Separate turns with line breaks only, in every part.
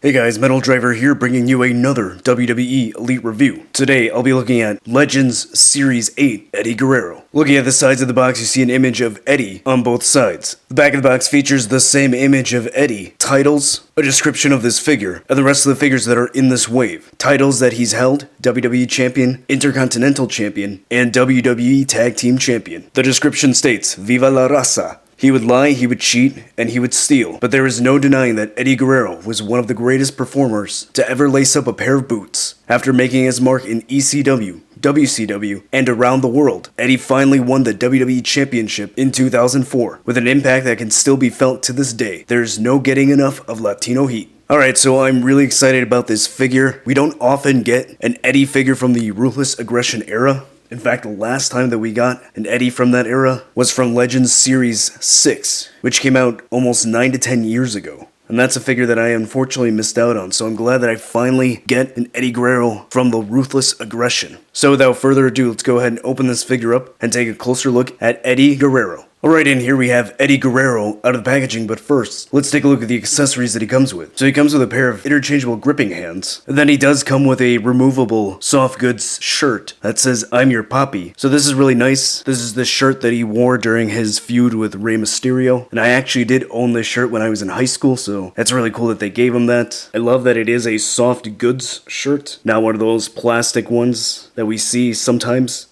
Hey guys, Metal Driver here bringing you another WWE Elite review. Today I'll be looking at Legends Series 8 Eddie Guerrero. Looking at the sides of the box, you see an image of Eddie on both sides. The back of the box features the same image of Eddie, titles, a description of this figure, and the rest of the figures that are in this wave. Titles that he's held: WWE Champion, Intercontinental Champion, and WWE Tag Team Champion. The description states, Viva la raza. He would lie, he would cheat, and he would steal, but there is no denying that Eddie Guerrero was one of the greatest performers to ever lace up a pair of boots. After making his mark in ECW, WCW, and around the world, Eddie finally won the WWE Championship in 2004, with an impact that can still be felt to this day. There's no getting enough of Latino heat. Alright, so I'm really excited about this figure. We don't often get an Eddie figure from the Ruthless Aggression era. In fact, the last time that we got an Eddie from that era was from Legends Series 6, which came out almost 9 to 10 years ago. And that's a figure that I unfortunately missed out on, so I'm glad that I finally get an Eddie Guerrero from the Ruthless Aggression. So without further ado, let's go ahead and open this figure up and take a closer look at Eddie Guerrero. Alright, in here we have Eddie Guerrero out of the packaging, but first, let's take a look at the accessories that he comes with. So he comes with a pair of interchangeable gripping hands, and then he does come with a removable soft goods shirt that says, I'm your papi. So this is really nice. This is the shirt that he wore during his feud with Rey Mysterio, and I actually did own this shirt when I was in high school, so that's really cool that they gave him that. I love that it is a soft goods shirt, not one of those plastic ones that we see sometimes.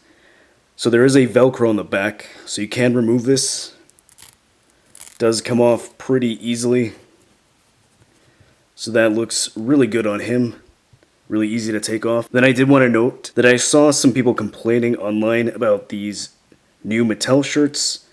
So there is a Velcro on the back, so you can remove this. It does come off pretty easily. So that looks really good on him. Really easy to take off. Then I did want to note that I saw some people complaining online about these new Mattel shirts.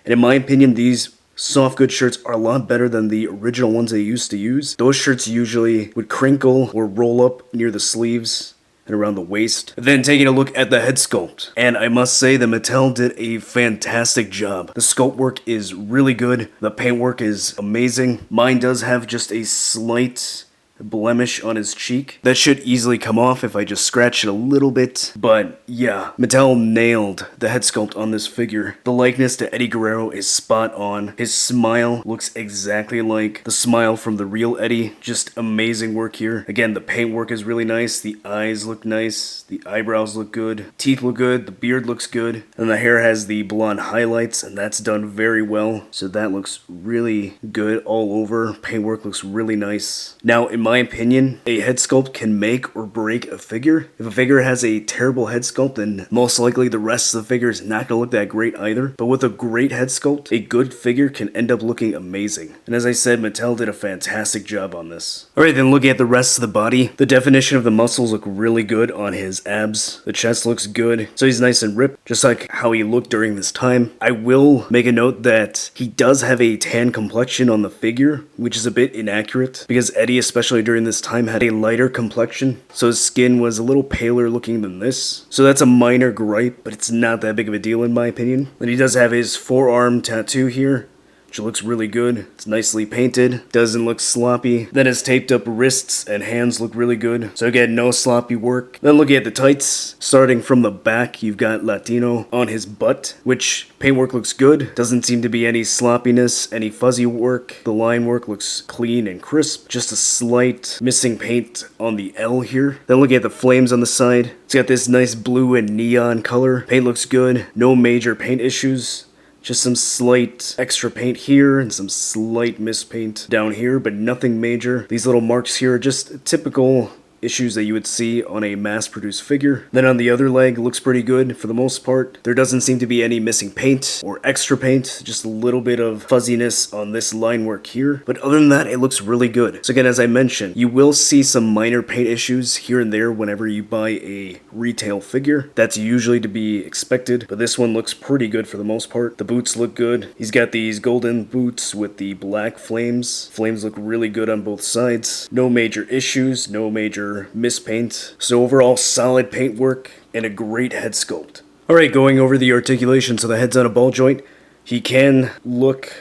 And in my opinion, these soft goods shirts are a lot better than the original ones they used to use. Those shirts usually would crinkle or roll up near the sleeves and around the waist. Then taking a look at the head sculpt, and I must say that Mattel did a fantastic job. The sculpt work is really good, the paint work is amazing. Mine does have just a slight blemish on his cheek that should easily come off if I just scratch it a little bit, but yeah, Mattel nailed the head sculpt on this figure. The likeness to Eddie Guerrero is spot on. His smile looks exactly like the smile from the real Eddie. Just amazing work here. Again, the paint work is really nice, the eyes look nice, the eyebrows look good, teeth look good, the beard looks good, and the hair has the blonde highlights, and that's done very well, so that looks really good all over. Paint work looks really nice. Now, in my opinion, a head sculpt can make or break a figure. If a figure has a terrible head sculpt, then most likely the rest of the figure is not going to look that great either. But with a great head sculpt, a good figure can end up looking amazing. And as I said, Mattel did a fantastic job on this. Alright, then looking at the rest of the body, the definition of the muscles look really good on his abs. The chest looks good, so he's nice and ripped, just like how he looked during this time. I will make a note that he does have a tan complexion on the figure, which is a bit inaccurate, because Eddie, especially during this time, had a lighter complexion, so his skin was a little paler looking than this. So that's a minor gripe, but it's not that big of a deal in my opinion. And he does have his forearm tattoo here, which looks really good. It's nicely painted, doesn't look sloppy. Then his taped up wrists and hands look really good. So again, no sloppy work. Then looking at the tights, starting from the back, you've got Latino on his butt, which paintwork looks good. Doesn't seem to be any sloppiness, any fuzzy work. The line work looks clean and crisp. Just a slight missing paint on the L here. Then looking at the flames on the side, it's got this nice blue and neon color. Paint looks good. No major paint issues. Just some slight extra paint here and some slight mispaint down here, but nothing major. These little marks here are just typical issues that you would see on a mass-produced figure. Then on the other leg, looks pretty good for the most part. There doesn't seem to be any missing paint or extra paint, just a little bit of fuzziness on this line work here. But other than that, it looks really good. So again, as I mentioned, you will see some minor paint issues here and there whenever you buy a retail figure. That's usually to be expected, but this one looks pretty good for the most part. The boots look good. He's got these golden boots with the black flames. Flames look really good on both sides. No major issues, no major mispaint. So overall, solid paint work and a great head sculpt. Alright, going over the articulation. So the head's on a ball joint. He can look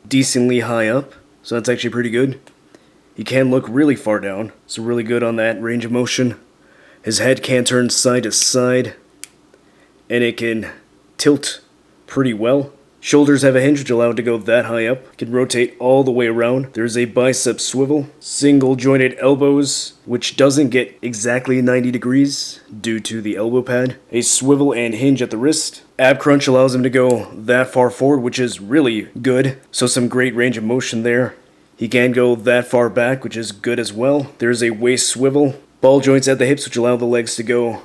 decently high up, so that's actually pretty good. He can look really far down, so really good on that range of motion. His head can turn side to side, and it can tilt pretty well. Shoulders have a hinge which allow it to go that high up. Can rotate all the way around. There's a bicep swivel. Single jointed elbows, which doesn't get exactly 90 degrees due to the elbow pad. A swivel and hinge at the wrist. Ab crunch allows him to go that far forward, which is really good. So some great range of motion there. He can go that far back, which is good as well. There's a waist swivel. Ball joints at the hips, which allow the legs to go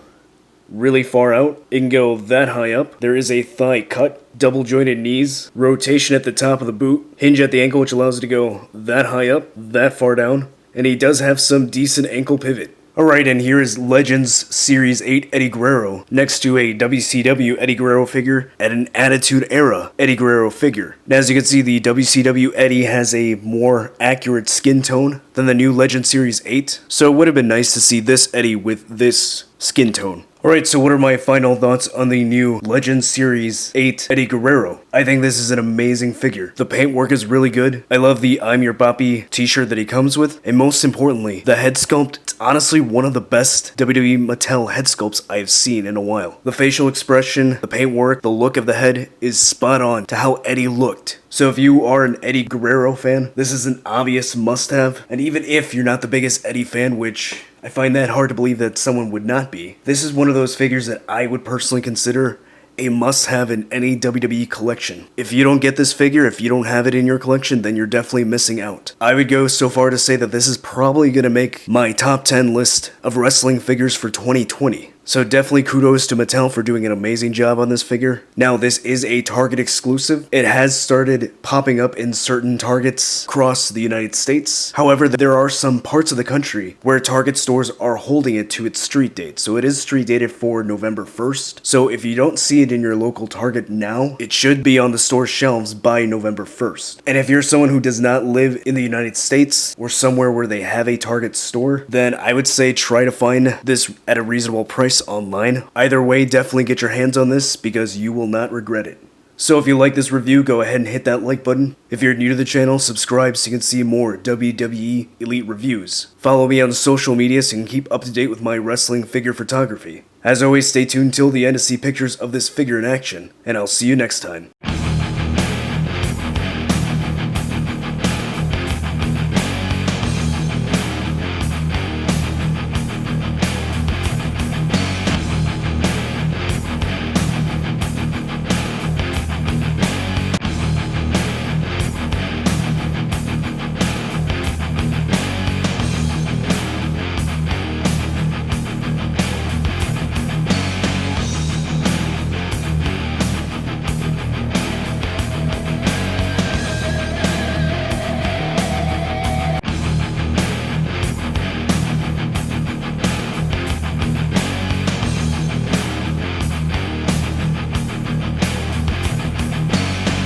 really far out. It can go that high up. There is a thigh cut. Double jointed knees. Rotation at the top of the boot. Hinge at the ankle, which allows it to go that high up, that far down. And he does have some decent ankle pivot. Alright, and here is Legends Series 8 Eddie Guerrero next to a WCW Eddie Guerrero figure and an Attitude Era Eddie Guerrero figure. Now, as you can see, the WCW Eddie has a more accurate skin tone than the new Legend Series 8, so it would have been nice to see this Eddie with this skin tone. Alright, so what are my final thoughts on the new Legend Series 8 Eddie Guerrero? I think this is an amazing figure. The paintwork is really good. I love the I'm Your Boppy t-shirt that he comes with. And most importantly, the head sculpt. It's honestly one of the best WWE Mattel head sculpts I have seen in a while. The facial expression, the paintwork, the look of the head is spot on to how Eddie looked. So if you are an Eddie Guerrero fan, this is an obvious must-have. And even if you're not the biggest Eddie fan, which I find that hard to believe that someone would not be, this is one of those figures that I would personally consider a must-have in any WWE collection. If you don't get this figure, if you don't have it in your collection, then you're definitely missing out. I would go so far to say that this is probably going to make my top 10 list of wrestling figures for 2020. So definitely kudos to Mattel for doing an amazing job on this figure. Now, this is a Target exclusive. It has started popping up in certain Targets across the United States. However, there are some parts of the country where Target stores are holding it to its street date. So it is street dated for November 1st. So if you don't see it in your local Target now, it should be on the store shelves by November 1st. And if you're someone who does not live in the United States or somewhere where they have a Target store, then I would say try to find this at a reasonable price online. Either way, definitely get your hands on this because you will not regret it. So if you like this review, go ahead and hit that like button. If you're new to the channel, subscribe so you can see more WWE Elite reviews. Follow me on social media so you can keep up to date with my wrestling figure photography. As always, stay tuned till the end to see pictures of this figure in action, and I'll see you next time.